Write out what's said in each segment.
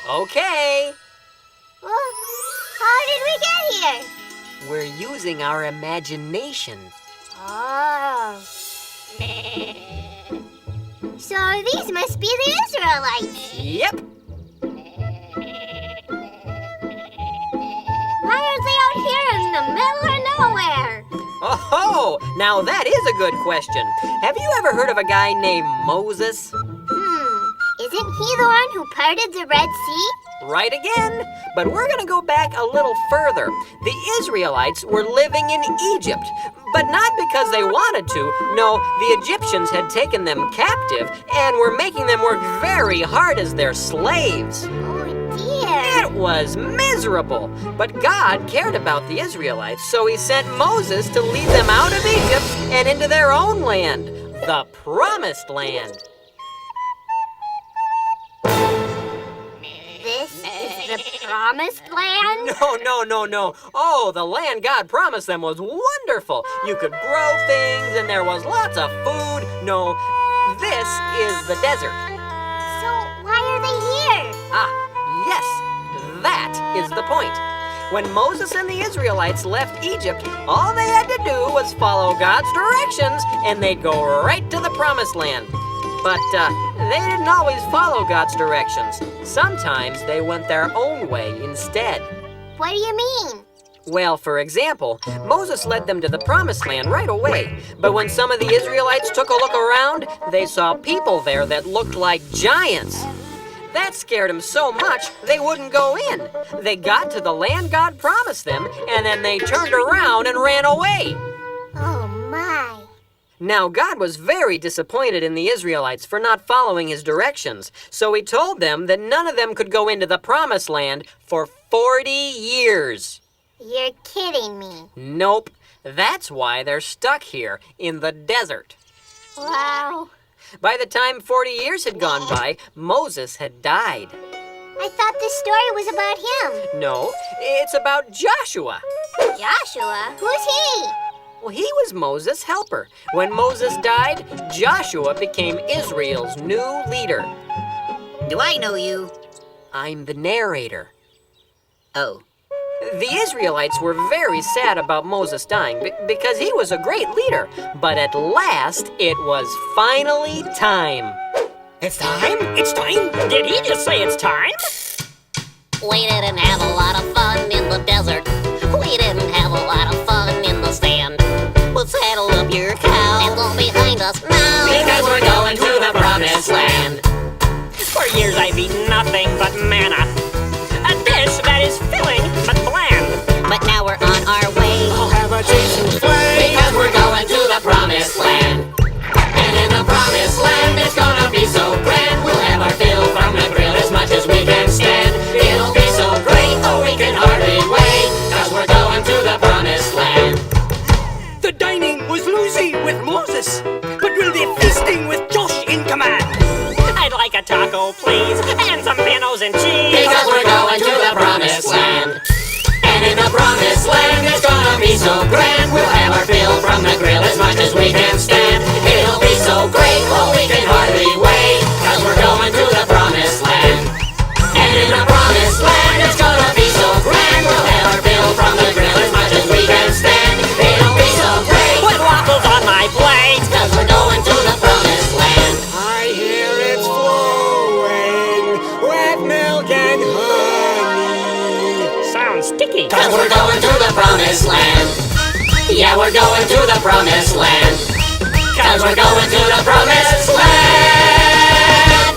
Okay. Well, how did we get here? We're using our imagination. Oh. So these must be the Israelites. Yep. Why aren't they out here in the middle of nowhere? Oh, now that is a good question. Have you ever heard of a guy named Moses? Isn't he the one who parted the Red Sea? Right again. But we're going to go back a little further. The Israelites were living in Egypt, but not because they wanted to. No, the Egyptians had taken them captive and were making them work very hard as their slaves. Oh, dear. It was miserable. But God cared about the Israelites, so he sent Moses to lead them out of Egypt and into their own land, the Promised Land. This is the Promised Land? No. Oh, the land God promised them was wonderful. You could grow things and there was lots of food. No, this is the desert. So why are they here? Yes, that is the point. When Moses and the Israelites left Egypt, all they had to do was follow God's directions and they'd go right to the Promised Land. But they didn't always follow God's directions. Sometimes they went their own way instead. What do you mean? Well, for example, Moses led them to the Promised Land right away. But when some of the Israelites took a look around, they saw people there that looked like giants. That scared them so much, they wouldn't go in. They got to the land God promised them, and then they turned around and ran away. Oh, my. Now, God was very disappointed in the Israelites for not following his directions, so he told them that none of them could go into the Promised Land for 40 years. You're kidding me. Nope. That's why they're stuck here in the desert. Wow. By the time 40 years had gone by, Moses had died. I thought this story was about him. No, it's about Joshua. Joshua? Who's he? Well, he was Moses' helper. When Moses died, Joshua became Israel's new leader. Do I know you? I'm the narrator. Oh. The Israelites were very sad about Moses dying because he was a great leader. But at last, it was finally time. It's time? It's time? Did he just say it's time? We didn't have a lot of fun in the desert. We didn't have a lot of fun in the sand. Well, saddle up your cow and look behind us now, Because we're going to the Promised Land. For years I've eaten nothing but manna, a dish that is filling but bland. but now we're on our way. I'll have a taste and flame. Because we're going to the Promised Land. And in the Promised Land, it's gonna be so grand. We'll have our fill from the grill as much as we can stand. It'll be so great, oh, we can hardly wait. Cause we're going to the Promised Land. The dining was loosey with Moses, but we'll be feasting with Josh in command. I'd like a taco, please, and some panos and cheese. Because we're going to the Promised Land. And in the Promised Land, it's gonna be so grand. We'll have our fill from the grill as much as we can stand. It'll be so great, oh, we can hardly wait. Cause we're going to the Promised Land. And in the Promised Land, it's gonna be so grand. We'll have our fill from the grill as much as we can stand. It'll be so great. Put waffles on my plate. Cause we're going to the Promised Land. I hear it's flowing with milk and honey. Sounds sticky. Cause we're going to the Promised Land. Yeah, we're going to the Promised Land. Cause we're going to the Promised Land.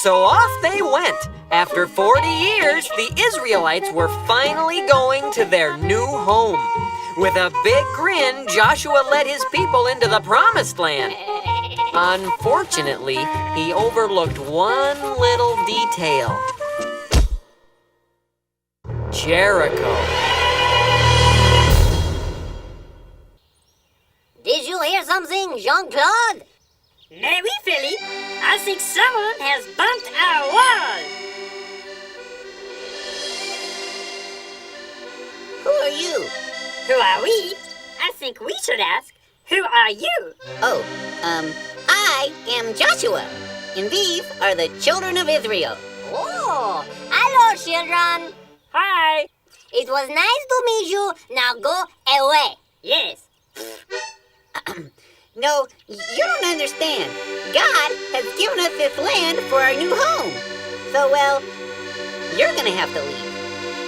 So off they went. After 40 years, the Israelites were finally going to their new home. With a big grin, Joshua led his people into the Promised Land. Unfortunately, he overlooked one little detail. Jericho. Did you hear something, Jean-Claude? Mais oui, Philippe. I think someone has bumped our wall. Who are you? Who are we? I think we should ask, who are you? Oh, I am Joshua. And these are the children of Israel. Oh, hello, children. Hi. It was nice to meet you. Now go away. Yes. No, you don't understand. God has given us this land for our new home. So, well, you're gonna have to leave.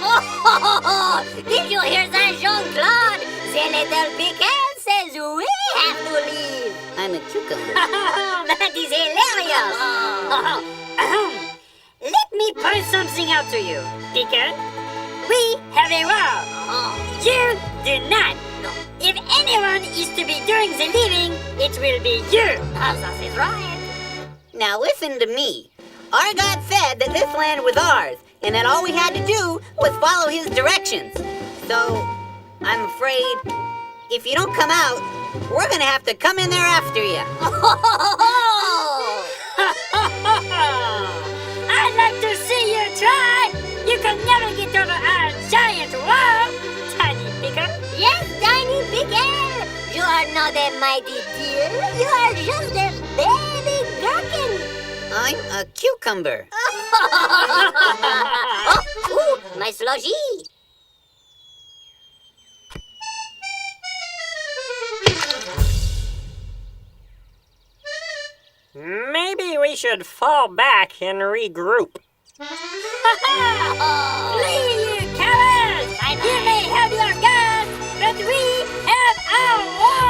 Oh, did you hear that, Jean-Claude? The little pickle says we have to leave. I'm a cucumber. That is hilarious. Let me point something out to you, Picker. We have a rule. You do not. If anyone is to be doing the living, it will be you. That is right. Now listen to me. Our God said that this land was ours, and that all we had to do was follow his directions. So, I'm afraid, if you don't come out, we're gonna have to come in there after you. I'd like to see you try. You can never get over our giant wall, Tiny Picker. Yes, Tiny Pickle. You are not a mighty deer. You are just a baby gherkin. I'm a cucumber. Oh, ooh, my slushy. Maybe we should fall back and regroup. Flee, you cowards! You may have your guns, but we have our wall!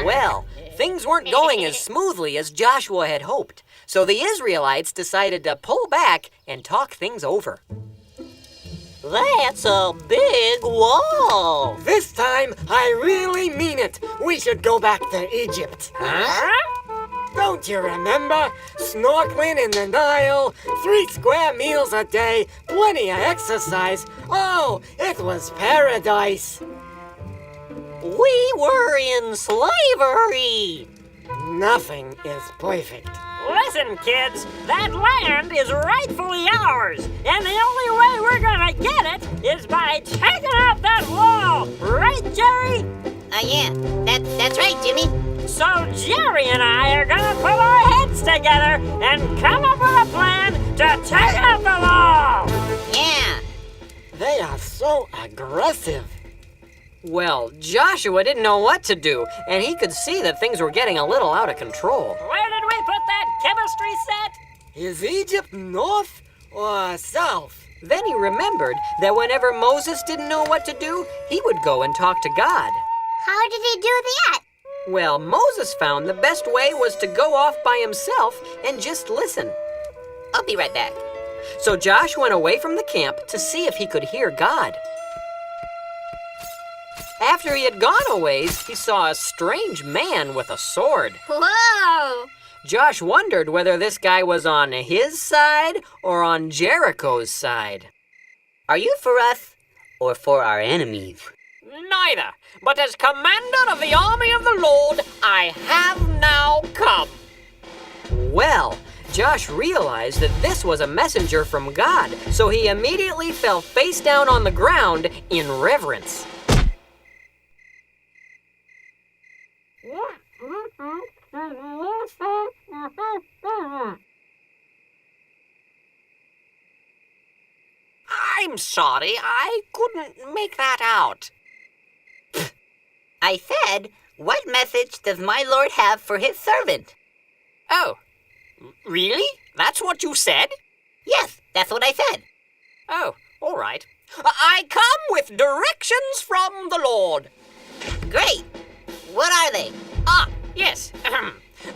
Well, things weren't going as smoothly as Joshua had hoped, so the Israelites decided to pull back and talk things over. That's a big wall. This time, I really mean it. We should go back to Egypt. Huh? Don't you remember? Snorkeling in the Nile, 3 square meals a day, plenty of exercise. Oh, it was paradise. We were in slavery. Nothing is perfect. Listen, kids, that land is rightfully ours, and the only way we're gonna get it is by taking out that wall, right, Jerry? Yeah, that's right, Jimmy. So Jerry and I are gonna put our heads together and come up with a plan to take out the wall. Yeah. They are so aggressive. Well, Joshua didn't know what to do, and he could see that things were getting a little out of control. Where did we put that chemistry set? Is Egypt north or south? Then he remembered that whenever Moses didn't know what to do, he would go and talk to God. How did he do that? Well, Moses found the best way was to go off by himself and just listen. I'll be right back. So Josh went away from the camp to see if he could hear God. After he had gone a ways, he saw a strange man with a sword. Whoa! Josh wondered whether this guy was on his side or on Jericho's side. Are you for us or for our enemies? Neither, but as commander of the army of the Lord, I have now come. Well, Josh realized that this was a messenger from God, so he immediately fell face down on the ground in reverence. I'm sorry, I couldn't make that out. I said, what message does my Lord have for his servant? Oh, really? That's what you said? Yes, that's what I said. Oh, all right. I come with directions from the Lord. Great. What are they? Ah, yes.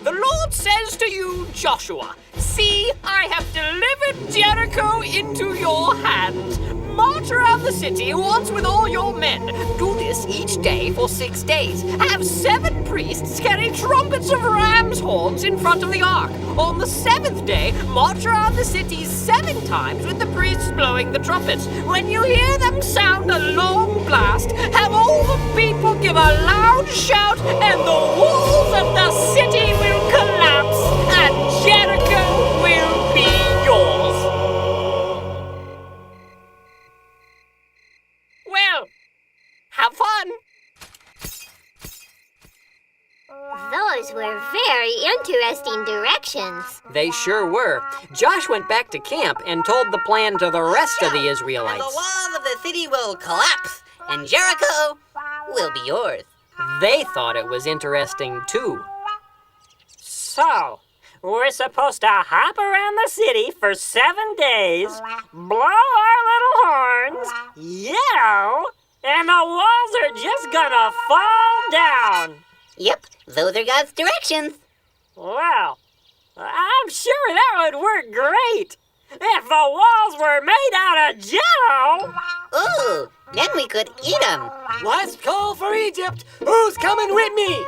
The Lord says to you, Joshua, see, I have delivered Jericho into your hands. March around the city once with all your men. Do this each day for 6 days. Have 7 priests carry trumpets of ram's horns in front of the ark. On the 7th day, march around the city 7 times with the priests blowing the trumpets. When you hear them sound a long blast, have all the people give a loud shout, and the walls of the city will collapse, and Jericho will be yours. Well, have fun. Those were very interesting directions. They sure were. Josh went back to camp and told the plan to the rest of the And the Israelites. walls of the city will collapse, and Jericho will be yours. They thought it was interesting too. So, we're supposed to hop around the city for 7 days, blow our little horns, yell, and the walls are just gonna fall down. Yep, those are God's directions. Well, I'm sure that would work great if the walls were made out of jello. Ooh, then we could eat them. Last call for Egypt. Who's coming with me?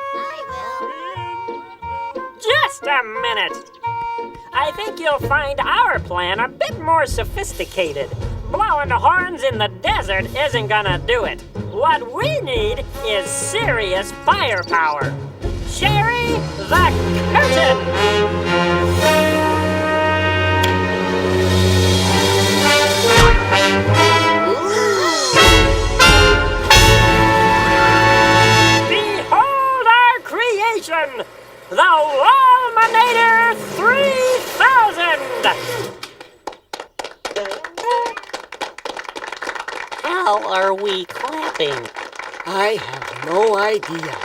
Just a minute. I think you'll find our plan a bit more sophisticated. Blowing the horns in the desert isn't gonna do it. What we need is serious firepower. Sherry the curtain! Behold our creation! The Walminator 3000! How are we clapping? I have no idea.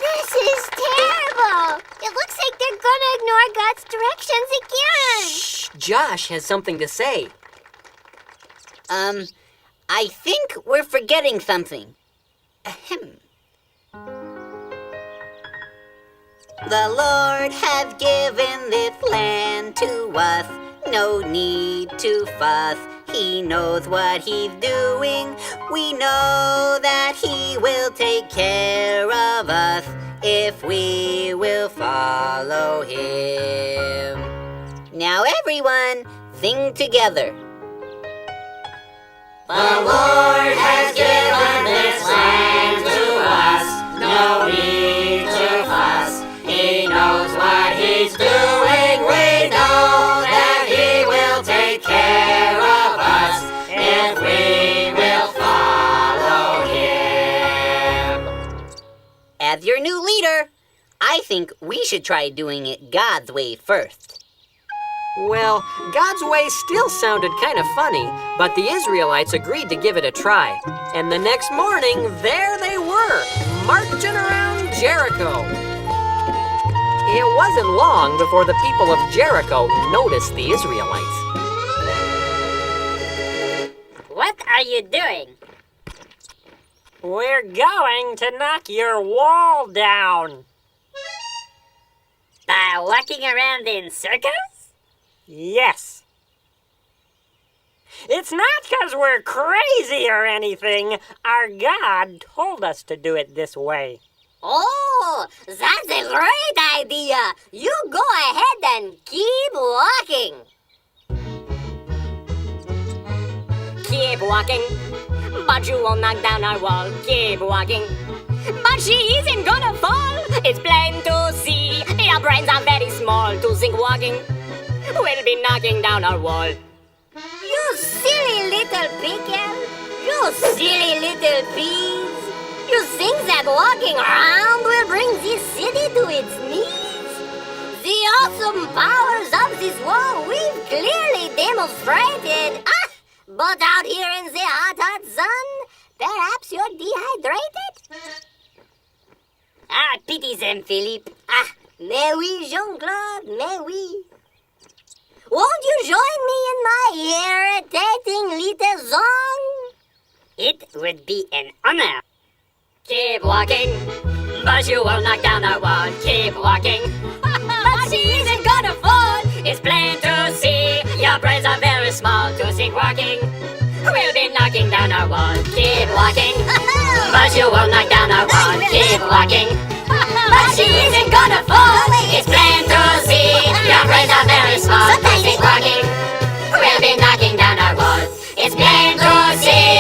This is terrible. It looks like they're gonna ignore God's directions again. Shh, Josh has something to say. I think we're forgetting something. Ahem. The Lord has given this land to us. No need to fuss. He knows what he's doing. We know that he will take care of us if we will follow him. Now everyone, sing together. The Lord has given this land to us. No need to fuss. He knows what he's doing. We know that he will take care of us if we will follow him. As your new leader, I think we should try doing it God's way first. Well, God's way still sounded kind of funny, but the Israelites agreed to give it a try. And the next morning, there they were, marching around Jericho. It wasn't long before the people of Jericho noticed the Israelites. What are you doing? We're going to knock your wall down. By walking around in circles? Yes. It's not because we're crazy or anything. Our God told us to do it this way. Oh, that's a great idea. You go ahead and keep walking. Keep walking, but you won't knock down our wall. Keep walking, but she isn't gonna fall. It's plain to see. Your brains are very small to think walking will be knocking down our wall. You silly little pickle. You silly little peas. You think that walking around will bring this city to its knees? The awesome powers of this wall we've clearly demonstrated. But out here in the hot sun, perhaps you're dehydrated? Pity them, Philippe. Mais oui, Jean-Claude, mais oui. Won't you join me in my irritating little song? It would be an honor. Keep walking, but you won't knock down our wall. Keep walking, but she isn't gonna fall. It's plain to see. Your brains are very small to think walking will be knocking down our wall. Keep walking, but you won't knock down our wall. Keep walking, but she isn't gonna fall. It's plain to see. Your brains are very small to think walking will be knocking down our wall. It's plain to see.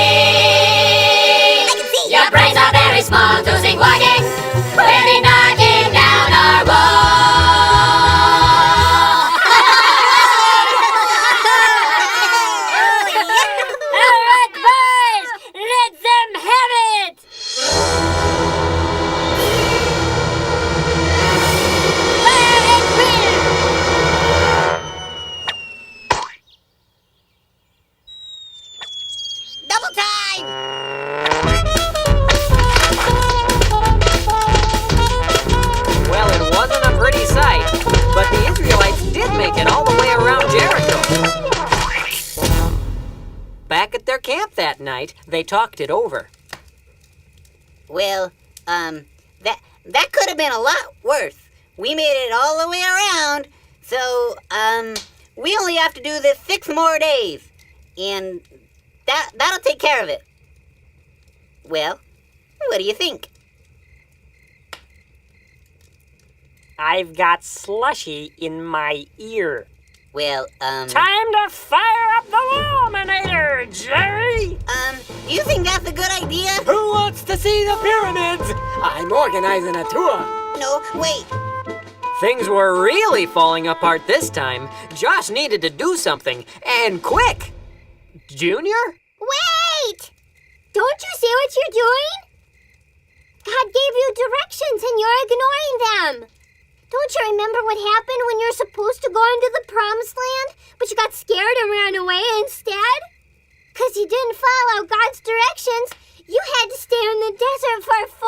Your brains are very small to think walking will be knocking down our wall. All right, boys, let them have night, they talked it over. Well, that could have been a lot worse. We made it all the way around, so, we only have to do this 6 more days. And that'll take care of it. Well, what do you think? I've got slushy in my ear. Well, Time to fire up the Laminator, Jerry! do you think that's a good idea? Who wants to see the pyramids? I'm organizing a tour. No, wait. Things were really falling apart this time. Josh needed to do something, and quick! Junior? Wait! Don't you see what you're doing? God gave you directions and you're ignoring them. Don't you remember what happened when you're supposed to go into the promised land, but you got scared and ran away instead? Because you didn't follow God's directions, you had to stay in the desert for 40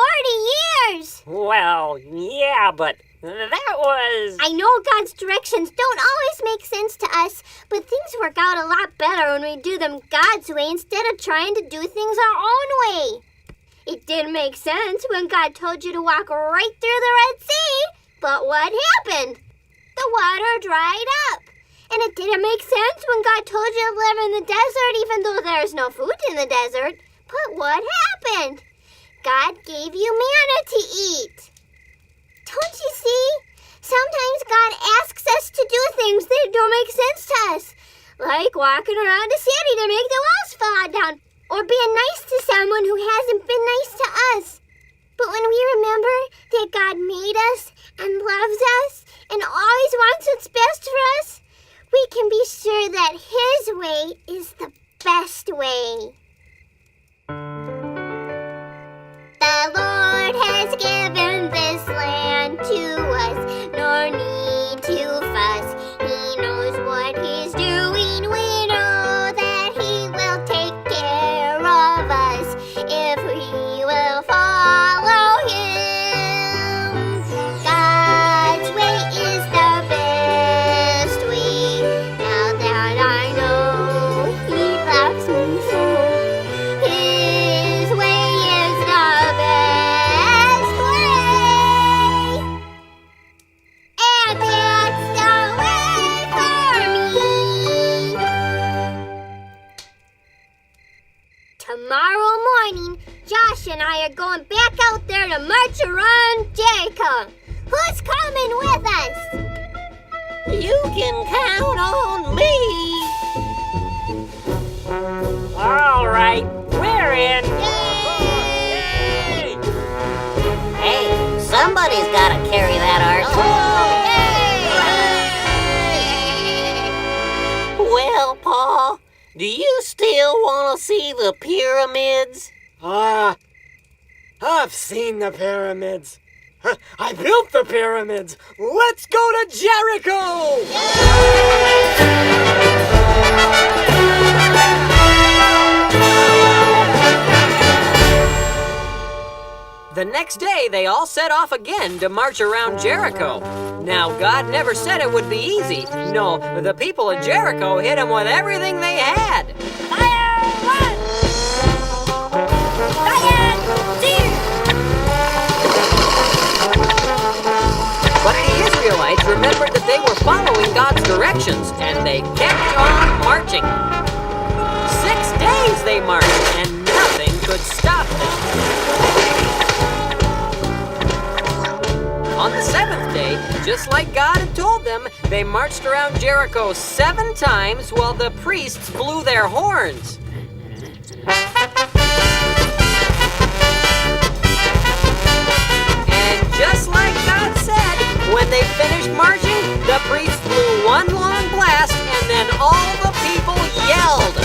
years. Well, yeah, but that was... I know God's directions don't always make sense to us, but things work out a lot better when we do them God's way instead of trying to do things our own way. It didn't make sense when God told you to walk right through the Red Sea, but what happened? The water dried up. And it didn't make sense when God told you to live in the desert even though there's no food in the desert. But what happened? God gave you manna to eat. Don't you see? Sometimes God asks us to do things that don't make sense to us, like walking around a city to make the walls fall down, or being nice to someone who hasn't been nice to us. But when we remember that God made us and loves us and always wants what's best for us, we can be sure that His way is the best way. The Lord has given this land to us, nor need to fuss. He knows what He's doing. We know that He will take care of us if we will follow Him. God's way is the best way. Now that I know He loves me so, His way is the best way. And that's the way for me. Tomorrow morning, Josh and I are going back out there to march around Jericho. Who's coming with us? You can count on me. All right, we're in. Yay! Hey, somebody's got to carry that ark. Well, Pa, do you still want to see the pyramids? I've seen the pyramids. I built the pyramids. Let's go to Jericho! The next day, they all set off again to march around Jericho. Now, God never said it would be easy. No, the people of Jericho hit Him with everything they had. Fire one! Fire two! But the Israelites remembered that they were following God's directions, and they kept on marching. 6 days they marched, and nothing could stop them. On the 7th day, just like God had told them, they marched around Jericho 7 times while the priests blew their horns. And just like God said, when they finished marching, the priests blew one long blast, and then all the people yelled.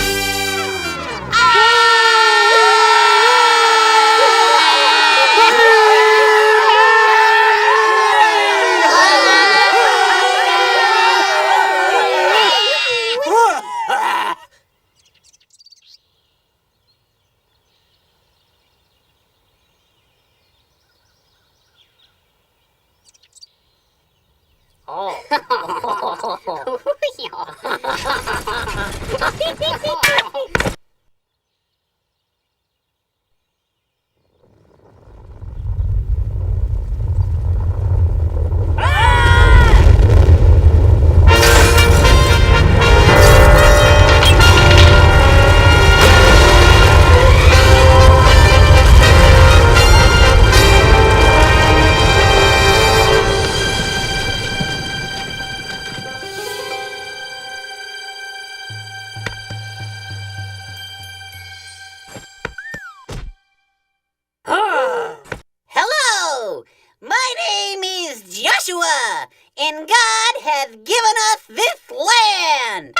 Tuba, and God hath given us this land.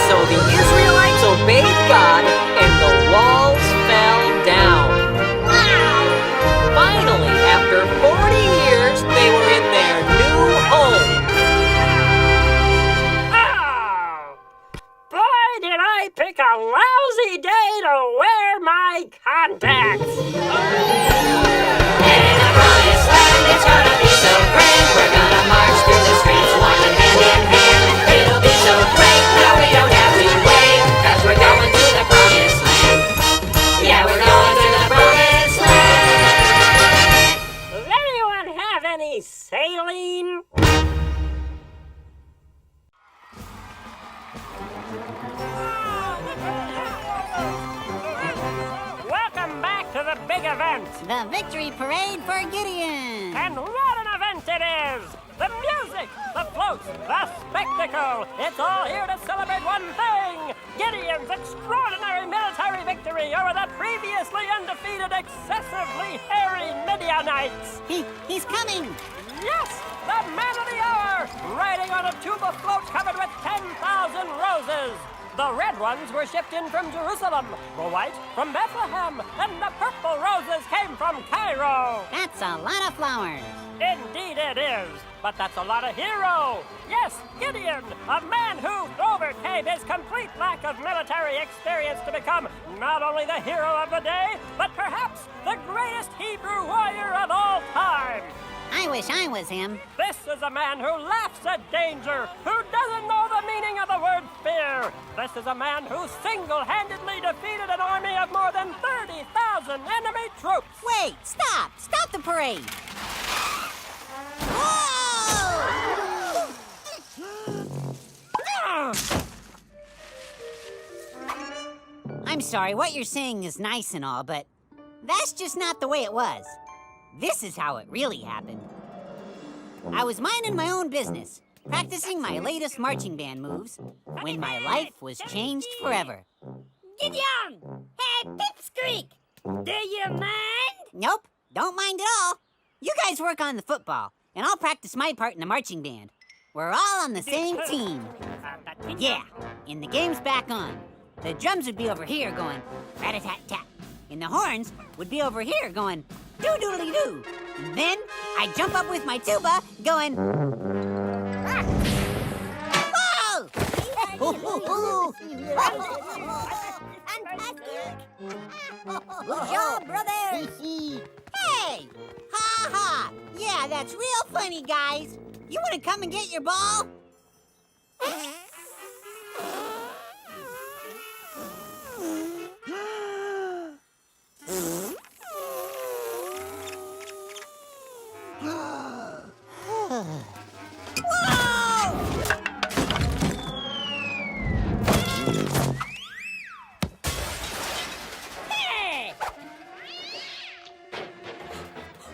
So the Israelites obeyed God, and the walls fell down. Finally, after 40 years, they were in their new home. Oh! Boy, did I pick a lousy day to wear my contacts! And in the promised land, it's gonna be so grand. We're gonna march through the streets, walking hand in hand. It'll be so great, now we don't have to wait, 'cause we're going to the promised land. Yeah, we're going to the promised land. Does anyone have any saline? Welcome back to the big event. The victory parade for Gideon. And what an event it is! The music, the floats, the spectacle. It's all here to celebrate one thing. Gideon's extraordinary military victory over the previously undefeated, excessively hairy Midianites. He's coming. Yes, the man of the hour, riding on a tuba float covered with 10,000 roses. The red ones were shipped in from Jerusalem, the white from Bethlehem, and the purple roses came from Cairo. That's a lot of flowers. Indeed it is, but that's a lot of hero. Yes, Gideon, a man who overcame his complete lack of military experience to become not only the hero of the day, but perhaps the greatest Hebrew warrior of all time. I wish I was him. This is a man who laughs at danger, who doesn't know the meaning of the word fear. This is a man who single-handedly defeated an army of more than 30,000 enemy troops. Wait, stop! Stop the parade! I'm sorry, what you're saying is nice and all, but that's just not the way it was. This is how it really happened. I was minding my own business, practicing my latest marching band moves, when my life was changed forever. Gideon! Hey, Pipsqueak! Do you mind? Nope, don't mind at all. You guys work on the football, and I'll practice my part in the marching band. We're all on the same team. And yeah, and the game's back on. The drums would be over here going rat-a-tat-tat, and the horns would be over here going doo-doodly-doo. And then I'd jump up with my tuba going... Whoa! Good job, brothers! Hey! Ha ha! Yeah, that's real funny, guys. You want to come and get your ball? Hey!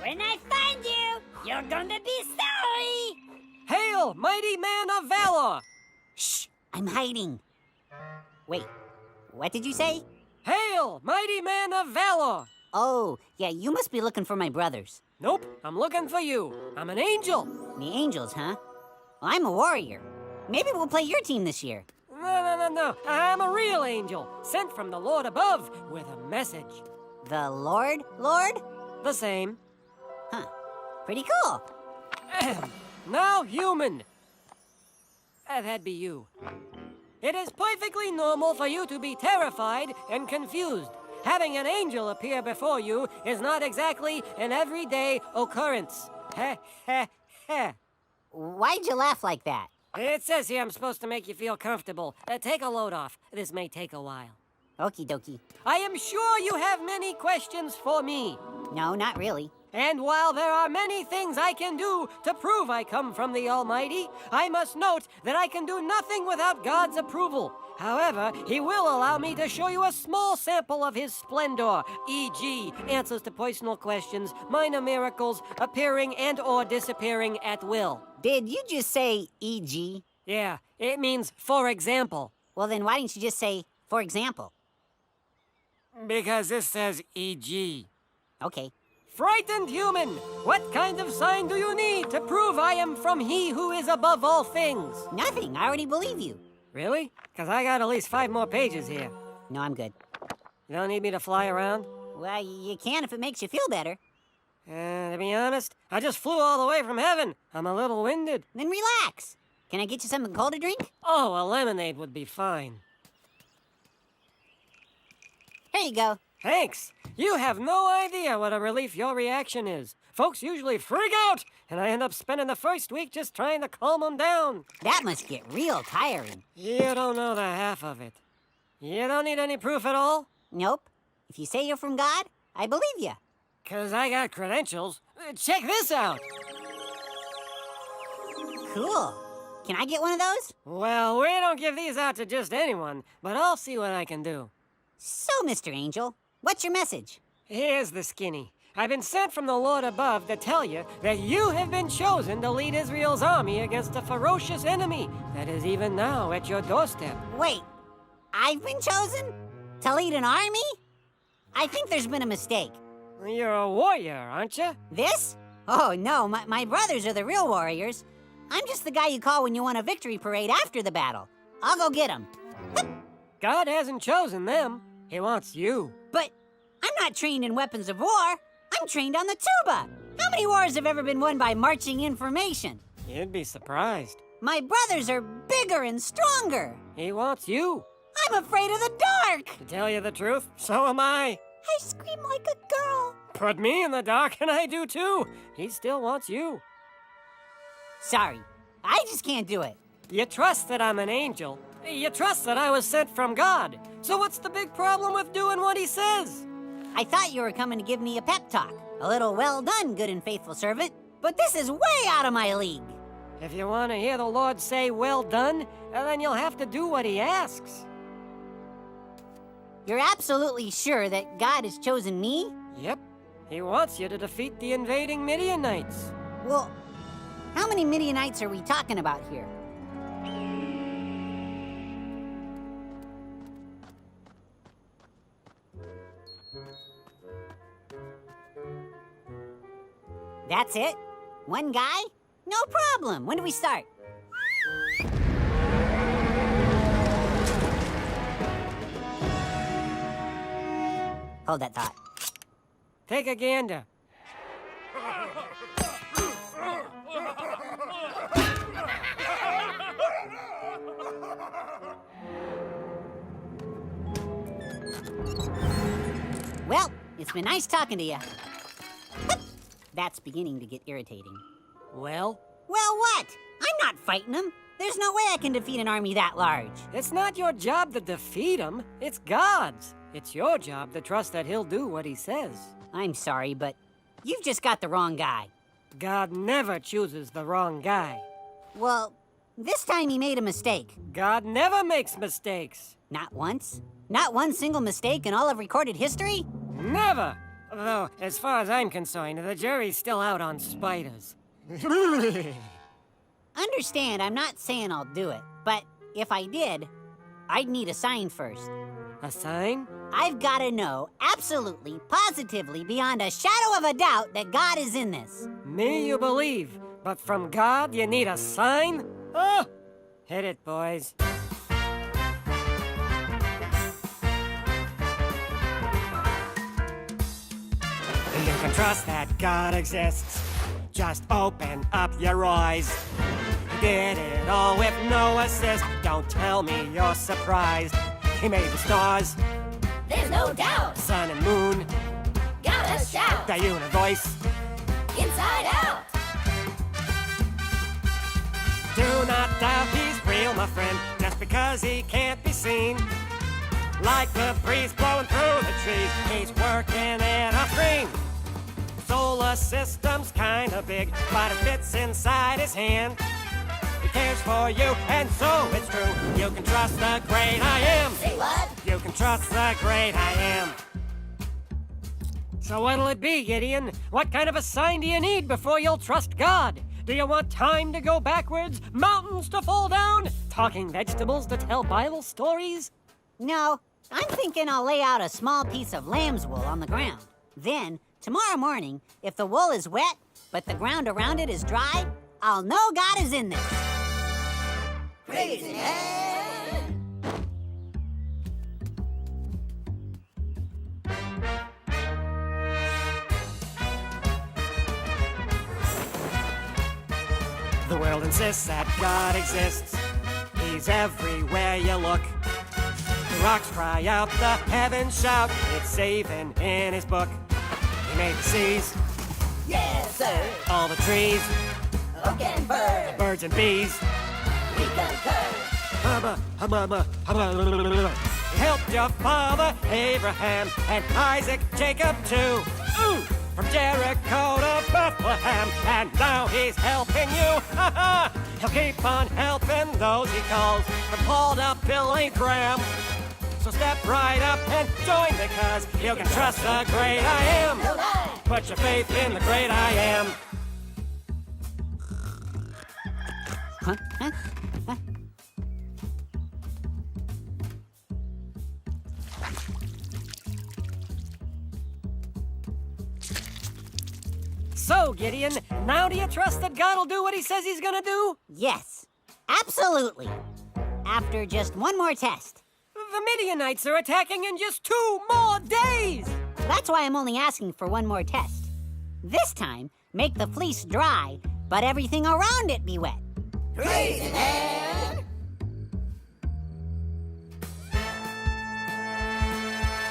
When I find you, you're gonna be sorry! Hail, mighty man of valor! Shh! I'm hiding. Wait, what did you say? Hail, mighty man of valor! Oh, yeah, you must be looking for my brothers. Nope, I'm looking for you. I'm an angel. The Angels, huh? Well, I'm a warrior. Maybe we'll play your team this year. No. I'm a real angel, sent from the Lord above with a message. The Lord? Lord? The same. Huh. Pretty cool. Now human. That'd be you. It is perfectly normal for you to be terrified and confused. Having an angel appear before you is not exactly an everyday occurrence. Why'd you laugh like that? It says here I'm supposed to make you feel comfortable. Take a load off. This may take a while. Okie dokie. I am sure you have many questions for me. No, not really. And while there are many things I can do to prove I come from the Almighty, I must note that I can do nothing without God's approval. However, He will allow me to show you a small sample of His splendor, e.g., answers to personal questions, minor miracles, appearing and or disappearing at will. Did you just say E.G.? Yeah, it means for example. Well, then why didn't you just say, for example? Because this says E.g. Okay. frightened human! What kind of sign do you need to prove I am from he who is above all things? Nothing. I already believe you. Really? Because I got at least 5 more pages here. No, I'm good. You don't need me to fly around? Well, you can if it makes you feel better. To be honest, I just flew all the way from heaven. I'm a little winded. Then relax. Can I get you something cold to drink? Oh, a lemonade would be fine. Here you go. Thanks. You have no idea what a relief your reaction is. Folks usually freak out, and I end up spending the first week just trying to calm them down. That must get real tiring. You don't know the half of it. You don't need any proof at all? Nope. If you say you're from God, I believe you. 'Cause I got credentials. Check this out. Cool. Can I get one of those? Well, we don't give these out to just anyone, but I'll see what I can do. So, Mr. Angel, what's your message? Here's the skinny. I've been sent from the Lord above to tell you that you have been chosen to lead Israel's army against a ferocious enemy that is even now at your doorstep. Wait, I've been chosen? To lead an army? I think there's been a mistake. You're a warrior, aren't you? This? Oh, no, my brothers are the real warriors. I'm just the guy you call when you want a victory parade after the battle. I'll go get him. God hasn't chosen them. He wants you. But I'm not trained in weapons of war. I'm trained on the tuba. How many wars have ever been won by marching in formation? You'd be surprised. My brothers are bigger and stronger. He wants you. I'm afraid of the dark. To tell you the truth, so am I. I scream like a girl. Put me in the dark and I do too. He still wants you. Sorry, I just can't do it. You trust that I'm an angel. You trust that I was sent from God. So what's the big problem with doing what he says? I thought you were coming to give me a pep talk. A little well done, good and faithful servant. But this is way out of my league. If you want to hear the Lord say, well done, then you'll have to do what he asks. You're absolutely sure that God has chosen me? Yep. He wants you to defeat the invading Midianites. Well, how many Midianites are we talking about here? That's it? One guy? No problem. When do we start? Hold that thought. Take a gander. Well, it's been nice talking to you. That's beginning to get irritating. Well, Well, what? I'm not fighting him. There's no way I can defeat an army that large. it's not your job to defeat him. It's God's. It's your job to trust that he'll do what he says. I'm sorry, but you've just got the wrong guy. God never chooses the wrong guy. Well, this time he made a mistake. God never makes mistakes. Not once? Not one single mistake in all of recorded history? Never! Though, as far as I'm concerned, the jury's still out on spiders. Understand, I'm not saying I'll do it, but if I did, I'd need a sign first. A sign? I've got to know, absolutely, positively, beyond a shadow of a doubt, that God is in this. Me you believe, but from God you need a sign? Oh! Hit it, boys. You can trust that God exists. Just open up your eyes. He did it all with no assist. Don't tell me you're surprised. He made the stars, There's no doubt. sun and moon, Gotta shout. the universe. Inside out. Do not doubt he's real, my friend, just because he can't be seen. Like the breeze blowing through the trees, he's working in a screen. Solar system's kinda big, but it fits inside his hand. He cares for you, and so it's true. You can trust the great I am. Say what? You can trust the great I am. So what'll it be, Gideon? What kind of a sign do you need before you'll trust God? Do you want time to go backwards? Mountains to fall down? Talking vegetables to tell Bible stories? No, I'm thinking I'll lay out a small piece of lamb's wool on the ground. Then, Tomorrow morning, if the wool is wet, but the ground around it is dry, I'll know God is in this. Crazy head. The world insists that God exists. He's everywhere you look. The rocks cry out, the heavens shout. It's saving in his book. He made the seas, Yes, sir. all the trees, Oak and bird. birds and bees. We concur. He helped your father Abraham and Isaac, Jacob too. Ooh, from Jericho to Bethlehem, and now he's helping you. He'll keep on helping those he calls, from Paul to Billy Graham. So step right up and join, because you can trust the great I am. No lie. Put your faith in the great I am. Huh? Huh? Huh? So, Gideon, now do you trust that God will do what he says he's gonna do? Yes, absolutely. After just one more test. The Midianites are attacking in just 2 more days! That's why I'm only asking for one more test. This time, make the fleece dry, but everything around it be wet. Crazy head.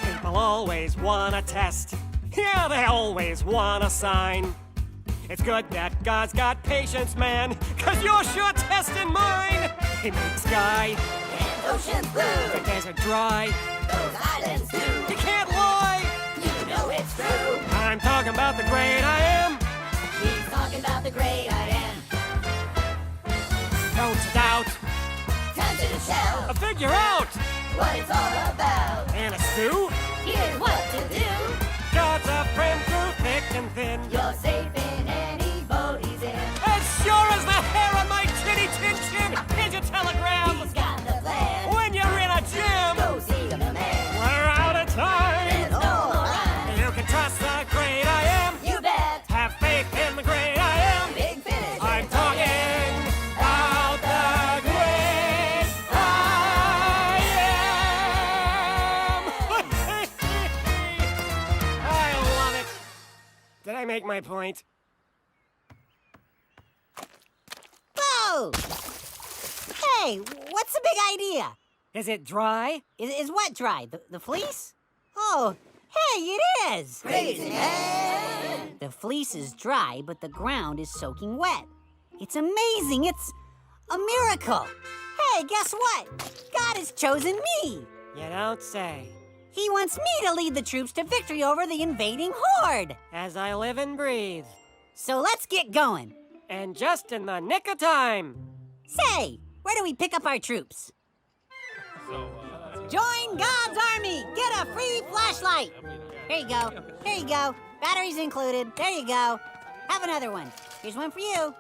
People always want a test. Yeah, they always want a sign. It's good that God's got patience, man, 'cause you're sure testing mine. He made the sky, And oceans blue. the desert dry. Those islands too. You can't lie. You know it's true. I'm talking about the great I am. He's talking about the great I am. Don't you doubt. Time to shout Figure out. what it's all about. And a stew. Here's what to do. God's a friend through thick and thin. You're safe in any boat he's in. As sure as the hair on my chinny chin chin. Here's your telegram. He's got the plan. When you're in a gym. Go see the man. We're out of time. There's no more rhyme. You can trust the great I am. You bet. Have faith in the great I am. Big finish. I'm talking about the great I am. I love it. Did I make my point? Whoa! Hey, what's the big idea? Is it dry? Is what dry? The fleece? Oh, hey, it is! Crazy head. The fleece is dry, but the ground is soaking wet. It's amazing. It's a miracle. Hey, guess what? God has chosen me. You don't say. He wants me to lead the troops to victory over the invading horde. As I live and breathe. So let's get going. And just in the nick of time. Say, where do we pick up our troops? Join God's army. Get a free flashlight. Here you go. Here you go. Batteries included. There you go. Have another one. Here's one for you.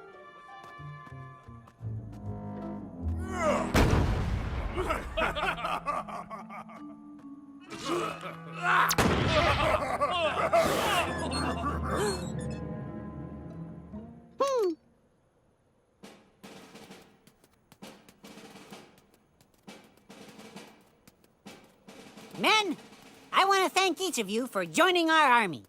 Men, I want to thank each of you for joining our army.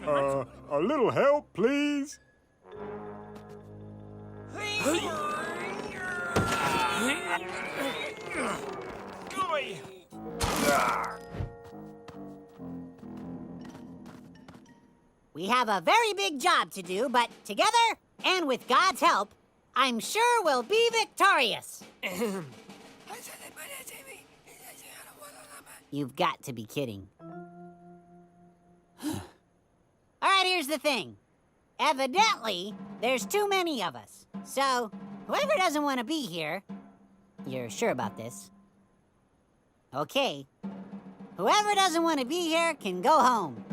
A little help, please? We have a very big job to do, but together, and with God's help, I'm sure we'll be victorious. You've got to be kidding. All right, here's the thing. Evidently, there's too many of us. So, whoever doesn't want to be here, you're sure about this? Okay. Whoever doesn't want to be here can go home.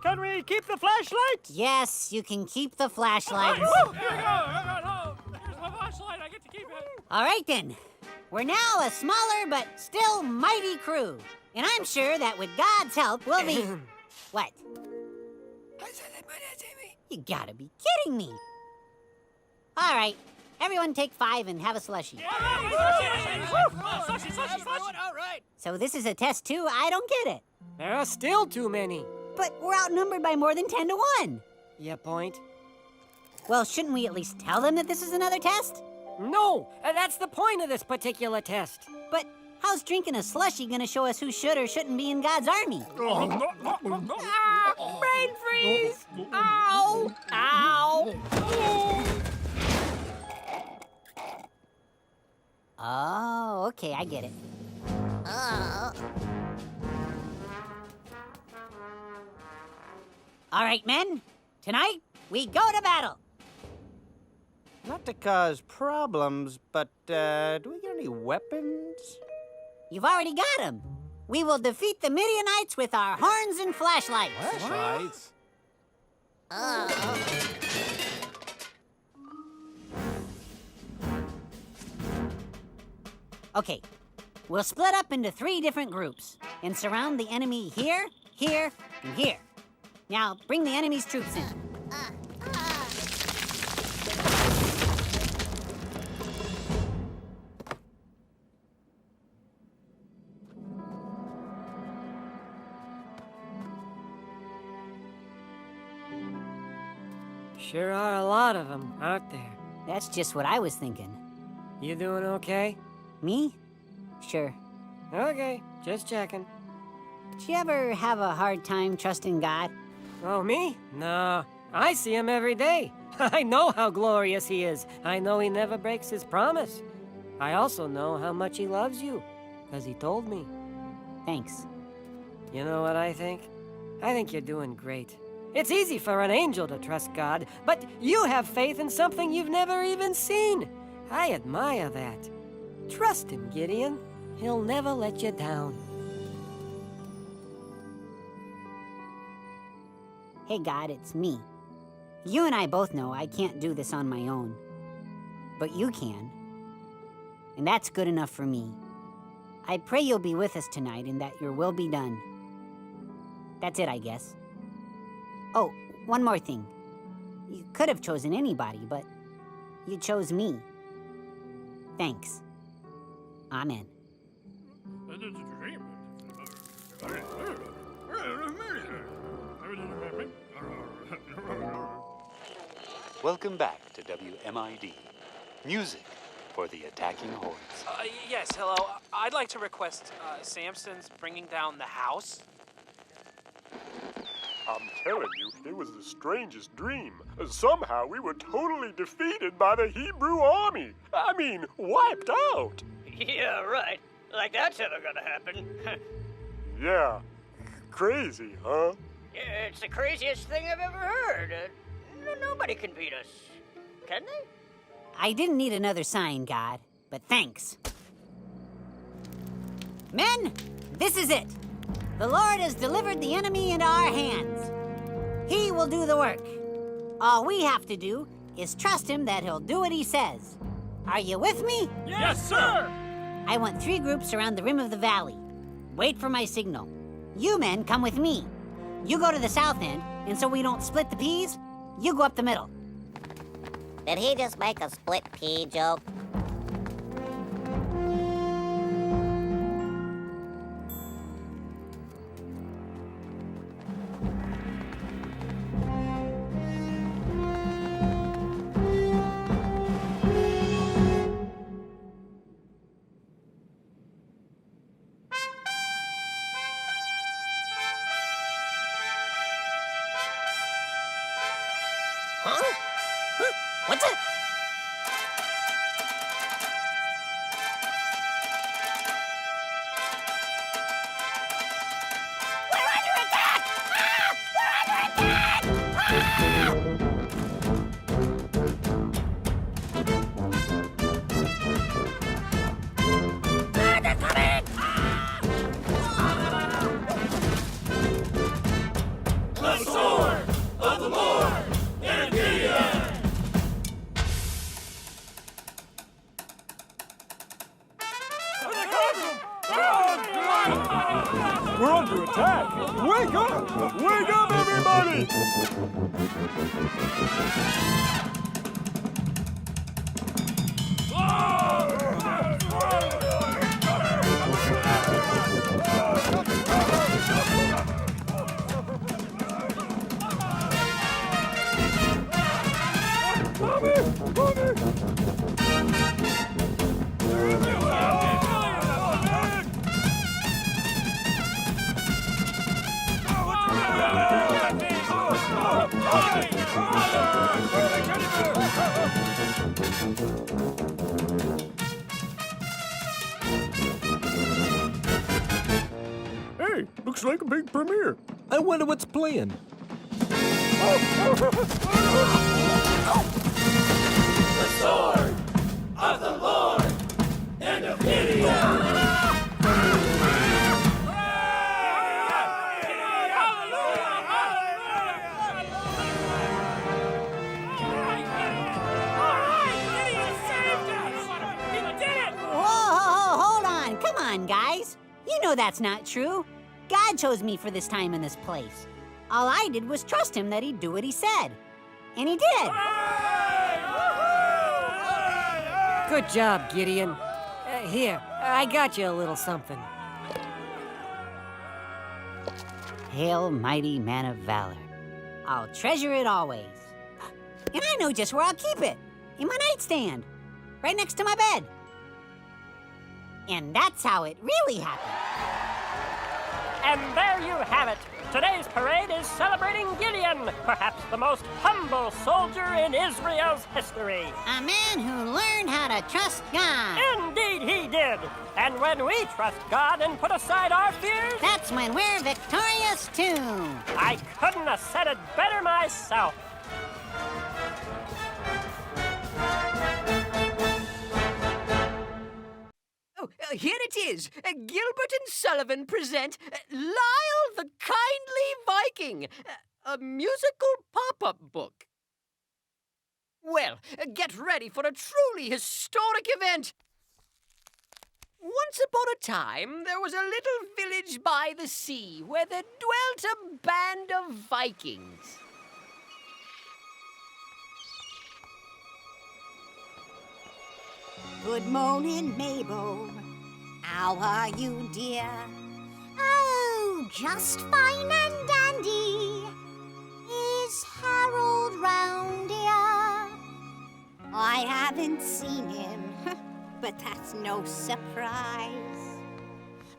Can we keep the flashlight? Yes, you can keep the flashlights. Here we go. I got home. Here's my flashlight. I get to keep it. All right then. We're now a smaller but still mighty crew. And I'm sure that with God's help, we'll be... What? You gotta be kidding me. All right, everyone take 5 and have a slushie. So this is a test too? I don't get it. There are still too many. But we're outnumbered by more than 10 to 1. Yeah, point? Well, shouldn't we at least tell them that this is another test? No, that's the point of this particular test. But how's drinking a slushie gonna show us who should or shouldn't be in God's army? Brain freeze! Ow! Ow! Oh, okay, I get it. All right, men. Tonight, we go to battle. Not to cause problems, but do we get any weapons? You've already got them. We will defeat the Midianites with our horns and flashlights. Flashlights? Okay, we'll split up into 3 different groups and surround the enemy here, here, and here. Now, bring the enemy's troops in. Sure are a lot of them, aren't there? That's just what I was thinking. You doing okay? Me? Sure. Okay, just checking. Did you ever have a hard time trusting God? Oh, me? No, I see him every day. I know how glorious he is. I know he never breaks his promise. I also know how much he loves you, because he told me. Thanks. You know what I think? I think you're doing great. It's easy for an angel to trust God, but you have faith in something you've never even seen. I admire that. Trust him, Gideon. He'll never let you down. Hey, God, it's me. You and I both know I can't do this on my own. But you can. And that's good enough for me. I pray you'll be with us tonight and that your will be done. That's it, I guess. Oh, one more thing. You could have chosen anybody, but you chose me. Thanks. Amen. Welcome back to WMID. Music for the attacking hordes. Yes, hello. I'd like to request Samson's bringing down the house. I'm telling you, it was the strangest dream. Somehow we were totally defeated by the Hebrew army. I mean, wiped out. Yeah, right. Like that's ever gonna happen. Yeah, crazy, huh? It's the craziest thing I've ever heard. Nobody can beat us, can they? I didn't need another sign, God, but thanks. Men, this is it. The Lord has delivered the enemy into our hands. He will do the work. All we have to do is trust him that he'll do what he says. Are you with me? Yes, sir! I want 3 groups around the rim of the valley. Wait for my signal. You men come with me. You go to the south end, and so we don't split the peas, you go up the middle. Did he just make a split pea joke? What's it? We're under attack! Wake up! Wake up, everybody! Hey, looks like a big premiere. I wonder what's playing. The sword of the Lord and of Gideon. Hold on. Come on, guys. You know that's not true. God chose me for this time and this place. All I did was trust him that he'd do what he said. And he did. Good job, Gideon. Here, I got you a little something. Hail, mighty man of valor. I'll treasure it always. And I know just where I'll keep it. In my nightstand. Right next to my bed. And that's how it really happened. And there you have it. Today's parade is celebrating Gideon, perhaps the most humble soldier in Israel's history. A man who learned how to trust God. Indeed he did. And when we trust God and put aside our fears, that's when we're victorious too. I couldn't have said it better myself. Here it is. Gilbert and Sullivan present Lyle the Kindly Viking, a musical pop-up book. Well, get ready for a truly historic event. Once upon a time, there was a little village by the sea where there dwelt a band of Vikings. Good morning, Mabel. How are you, dear? Oh, just fine and dandy. Is Harold round here? I haven't seen him, but that's no surprise.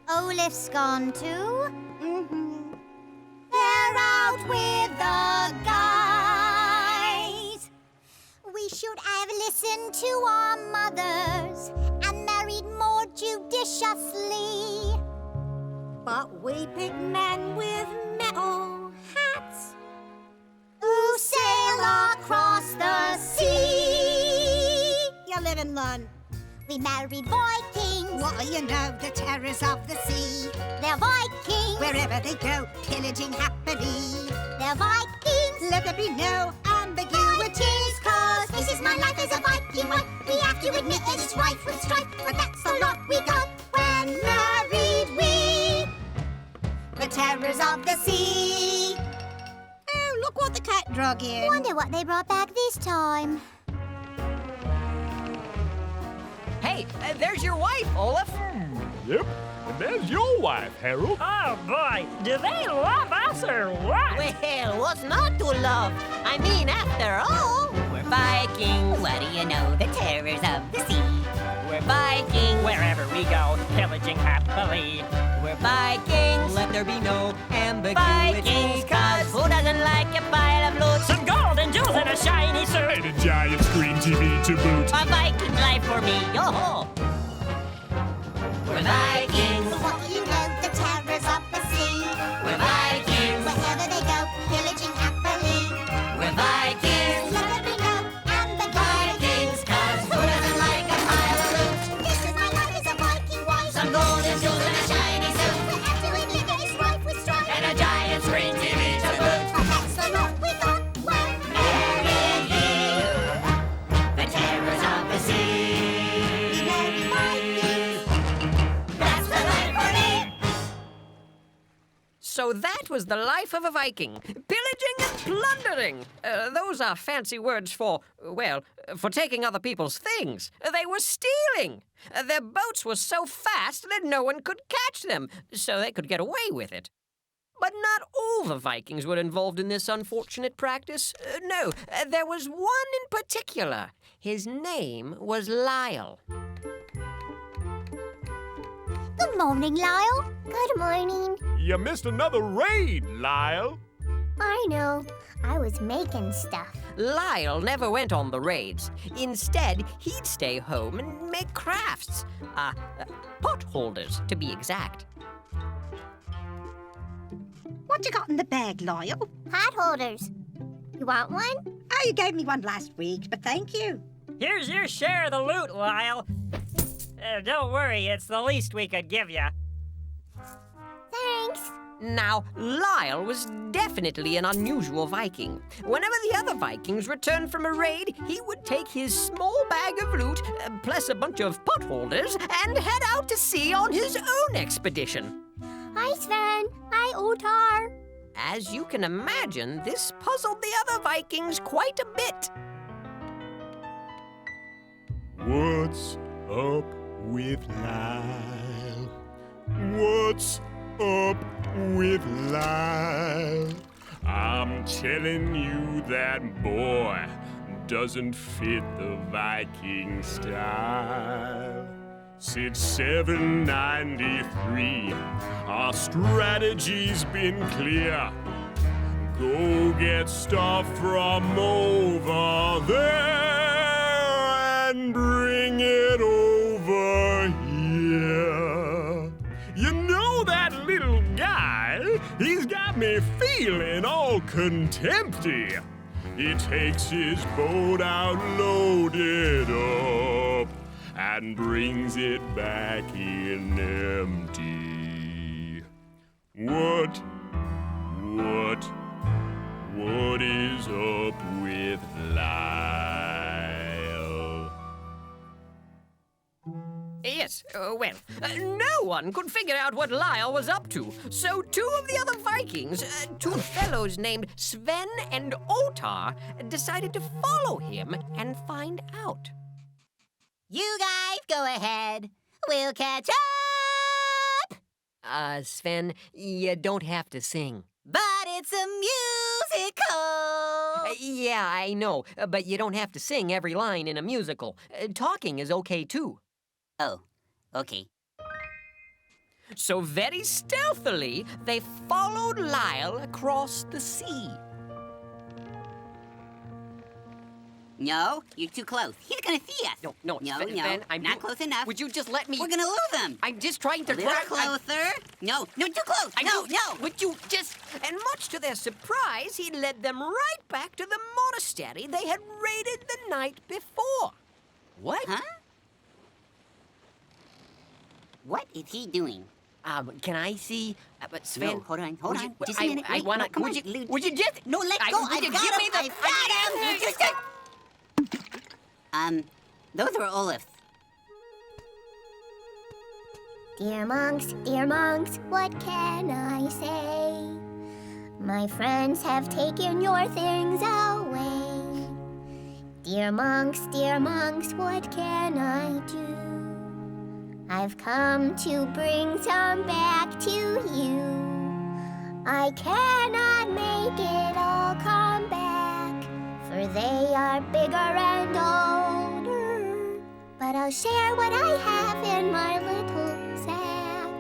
Olaf's gone too? Mm-hmm. They're out with the guys. We should have listened to our mothers and married more judiciously. But we pick men with metal hats who sail across the sea. You live and learn. We married Vikings. What you know, the terrors of the sea. They're Vikings. Wherever they go, pillaging happily. They're Vikings. Let there be no ambiguities, 'cause this is my life as a Viking wife. We have to admit that it's rife with strife, but that's the lot we got when married we. The terrors of the sea. Oh, look what the cat drug in. Wonder what they brought back this time. Hey, there's your wife, Olaf. Yep, and there's your wife, Harold. Oh boy, do they love us or what? Well, what's not to love? I mean, after all, we're Vikings. What do you know? The terrors of the sea. We're Vikings. Wherever we go, pillaging happily. We're Vikings. Let there be no ambiguity. Vikings, 'cause who doesn't like a pile of loot? Some gold and jewels and a shiny suit. And a giant screen TV to boot. A Viking life for me, yo-ho! We're Vikings. What do you know? The terrors of the sea. We're Vikings. Wherever they go, pillaging happily. We're Vikings. Let there be no Vikings, 'cause who doesn't like a pile of loot? This is my life as a Viking wife. Some gold and jewels and a shiny suit. We have to admit that it's rife with strife. And a giant screen TV to boot. But that's the lot we got when married ye. The terrors of the sea. We married So that was the life of a Viking. Pillaging and plundering. Those are fancy words for, well, for taking other people's things. They were stealing. Their boats were so fast that no one could catch them, so they could get away with it. But not all the Vikings were involved in this unfortunate practice. No, there was one in particular. His name was Lyle. Good morning, Lyle. Good morning. You missed another raid, Lyle. I know. I was making stuff. Lyle never went on the raids. Instead, he'd stay home and make crafts. Pot holders, to be exact. What you got in the bag, Lyle? Pot holders. You want one? Oh, you gave me one last week, but thank you. Here's your share of the loot, Lyle. Don't worry, it's the least we could give you. Thanks. Now, Lyle was definitely an unusual Viking. Whenever the other Vikings returned from a raid, he would take his small bag of loot, plus a bunch of pot holders, and head out to sea on his own expedition. Hi, Sven. Hi, Otar. As you can imagine, this puzzled the other Vikings quite a bit. What's up with Lyle? What's up with Lyle? I'm telling you, that boy doesn't fit the Viking style. Since 793, our strategy's been clear. Go get stuff from over there and bring it over here. You know that little guy? He's got me feeling all contempty. He takes his boat out loaded up and brings it back in empty. What is up with Lyle? Yes, no one could figure out what Lyle was up to. So two of the other Vikings, two fellows named Sven and Otar, decided to follow him and find out. You guys go ahead. We'll catch up. Sven, you don't have to sing. But it's a musical. Yeah, I know, but you don't have to sing every line in a musical. Talking is okay, too. Oh, okay. So very stealthily, they followed Lyle across the sea. No, you're too close. He's gonna see us. No, Sven, I'm not close enough. Would you just let me? We're gonna lose him. I'm just trying to A little closer. No, too close. No. Would you just? And much to their surprise, he led them right back to the monastery they had raided the night before. What? Huh? What is he doing? Can I see? But Sven, No, hold on. Just a minute. I wanna. Come would on. you just? No, let go. Would you I've got give me him. the? I've got him. Those were Olaf's. Dear monks, what can I say? My friends have taken your things away. Dear monks, what can I do? I've come to bring some back to you. I cannot make it all come back, for they are bigger and older. But I'll share what I have in my little sack,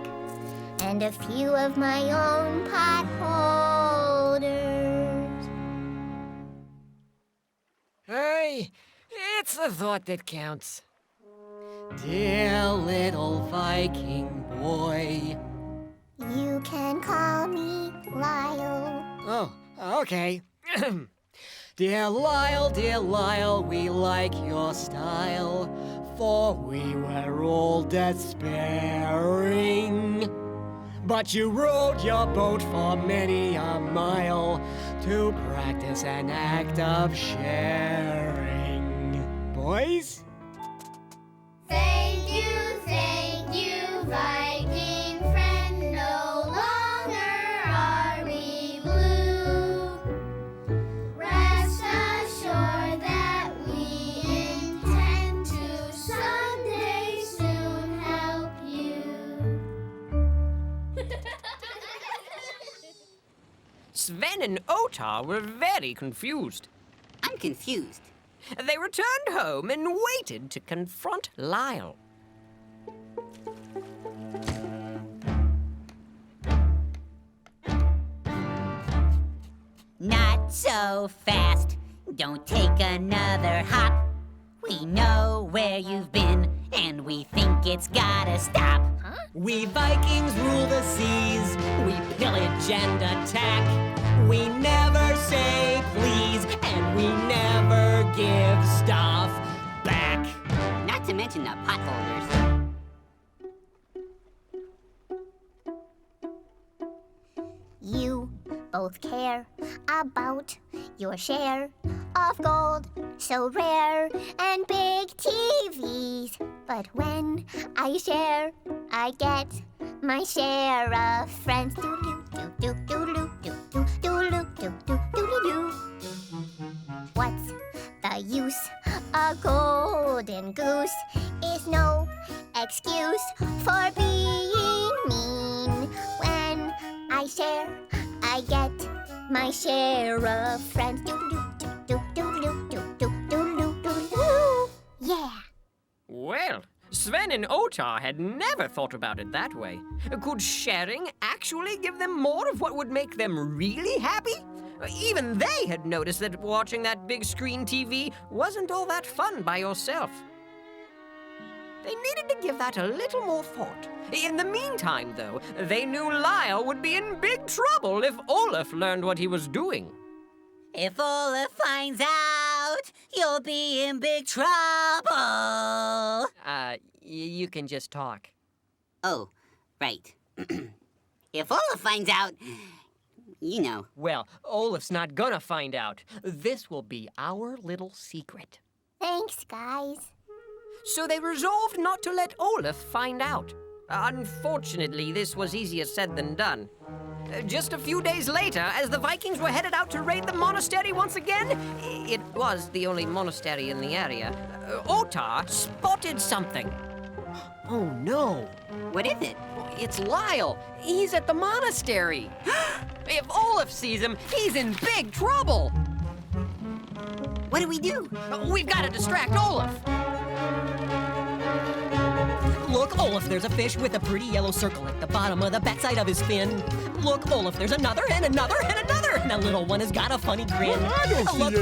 and a few of my own pot holders. Hey, it's the thought that counts. Dear little Viking boy. You can call me Lyle. Oh, okay. Dear Lyle, we like your style, for we were all despairing. But you rowed your boat for many a mile to practice an act of sharing. Boys? Thank you, Viking friend. No longer are Sven and Otar were very confused. I'm confused. They returned home and waited to confront Lyle. Not so fast. Don't take another hop. We know where you've been, and we think it's gotta stop. We Vikings rule the seas. We pillage and attack. We never say please, and we never give stuff back. Not to mention the potholders. You both care about your share of gold, so rare, and big TVs. But when I share, I get my share of friends. What's the use? A golden goose is no excuse for being mean. When I share, I get my share of friends. Yeah. Well, Sven and Otar had never thought about it that way. Could sharing actually give them more of what would make them really happy? Even they had noticed that watching that big screen TV wasn't all that fun by yourself. They needed to give that a little more thought. In the meantime, though, they knew Lyle would be in big trouble if Olaf learned what he was doing. If Olaf finds out, you'll be in big trouble. You can just talk. Oh, right. If Olaf finds out, you know. Well, Olaf's not gonna find out. This will be our little secret. Thanks, guys. So they resolved not to let Olaf find out. Unfortunately, this was easier said than done. Just a few days later, as the Vikings were headed out to raid the monastery once again, it was the only monastery in the area, Otar spotted something. Oh no. What is it? It's Lyle. He's at the monastery. If Olaf sees him, he's in big trouble. What do we do? We've got to distract Olaf. Look, Olaf, there's a fish with a pretty yellow circle at the bottom of the backside of his fin. Look, Olaf, there's another and another and another. And that little one has got a funny grin. Look,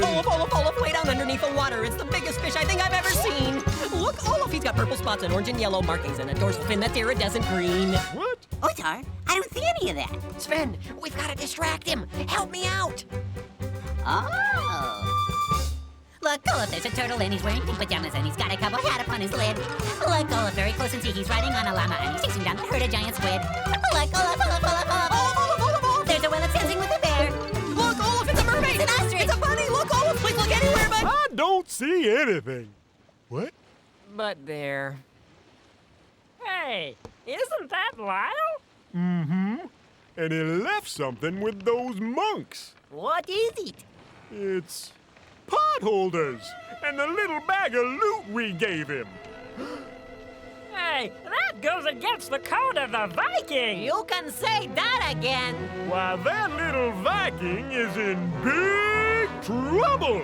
Olaf, way down underneath the water. It's the biggest fish I think I've ever seen. Look, Olaf, he's got purple spots and orange and yellow markings and a dorsal fin that's iridescent green. What? Otar, I don't see any of that. Sven, we've got to distract him. Help me out. Oh. Look, Olaf, there's a turtle and he's wearing pink pajamas and he's got a cowboy hat upon his lid. Look, Olaf, very close and see he's riding on a llama and he's chasing down the herd of giant squid. Look, Olaf. There's a whale that's dancing with a bear. Look, Olaf, it's a mermaid. It's an ostrich. It's a bunny. Look, Olaf, please look anywhere but... I don't see anything. What? But there. Hey, isn't that Lyle? Mm-hmm. And he left something with those monks. What is it? It's potholders and the little bag of loot we gave him. Hey, that goes against the code of the Viking. You can say that again. Why, that little Viking is in big trouble.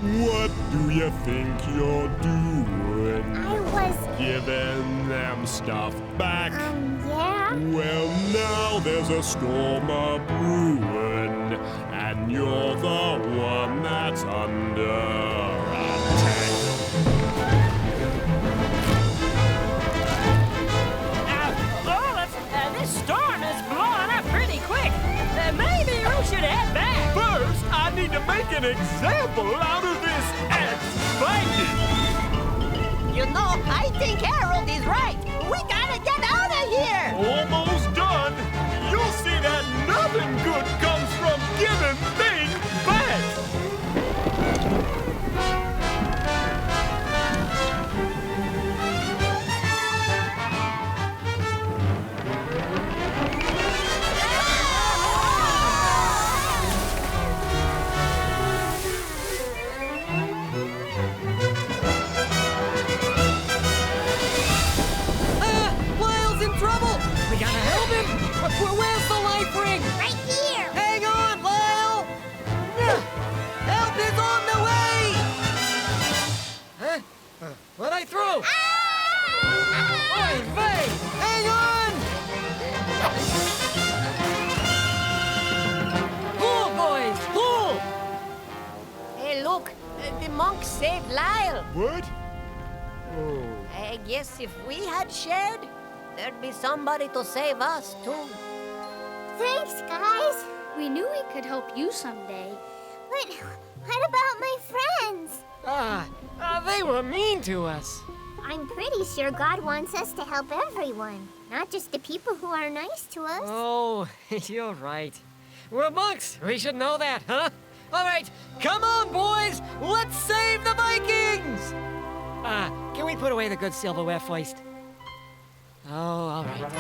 What do you think you're doing? I was, Giving them stuff back. yeah? Well, now there's a storm a brewing, and you're the one that's under attack. Olaf, this storm is blowing up pretty quick. Maybe we should head back. First, I need to make an example out of this ex-Viking. You know, I think Harold is right. We gotta get out of here. Almost done. You'll see that nothing good comes from giving things back. monks saved Lyle. What? Oh. I guess if we had shared, there'd be somebody to save us, too. Thanks, guys. We knew we could help you someday. But what about my friends? They were mean to us. I'm pretty sure God wants us to help everyone, not just the people who are nice to us. Oh, you're right. We're monks. We should know that, huh? All right, come on, boys. Let's save the Vikings. Can we put away the good silverware first? Oh, all right.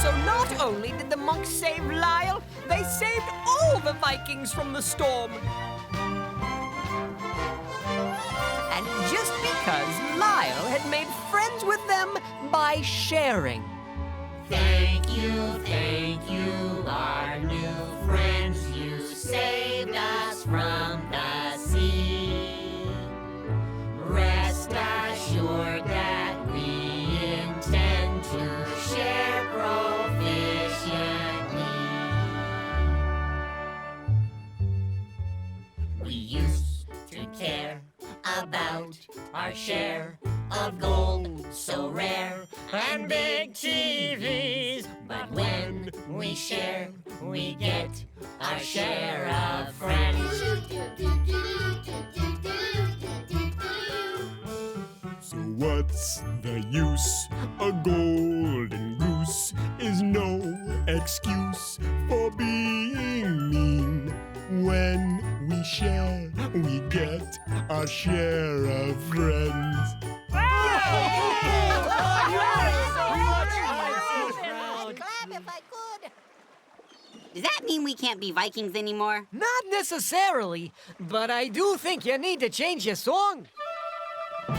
So not only did the monks save Lyle, they saved all the Vikings from the storm. And just because Lyle had made friends with them by sharing. Thank you, our new friends. You saved us from the sea. Rest assured that we intend to share proficiently. We used to care about our share of gold so rare and big TVs. But when we share, we get our share of friends. So what's the use? A golden goose is no excuse for being mean. When we share, we get our share of friends. Clap if I could. Does that mean we can't be Vikings anymore? Not necessarily, but I do think you need to change your song. We're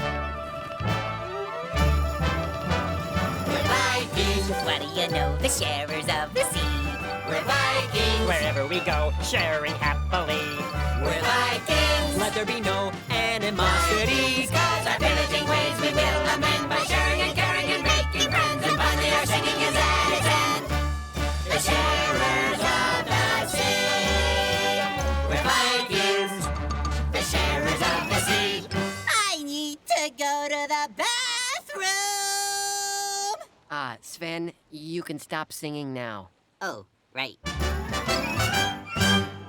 Vikings, what do you know? The sharers of the sea. We're Vikings, Wherever we go, sharing happily. we're Vikings. Let there be no animosity. Cause our pillaging ways we will amend by sharing and caring and making friends. And finally our singing is at its end. The sharers of the sea. We're Vikings, the sharers of the sea. I need to go to the bathroom. Sven, you can stop singing now. Oh, right.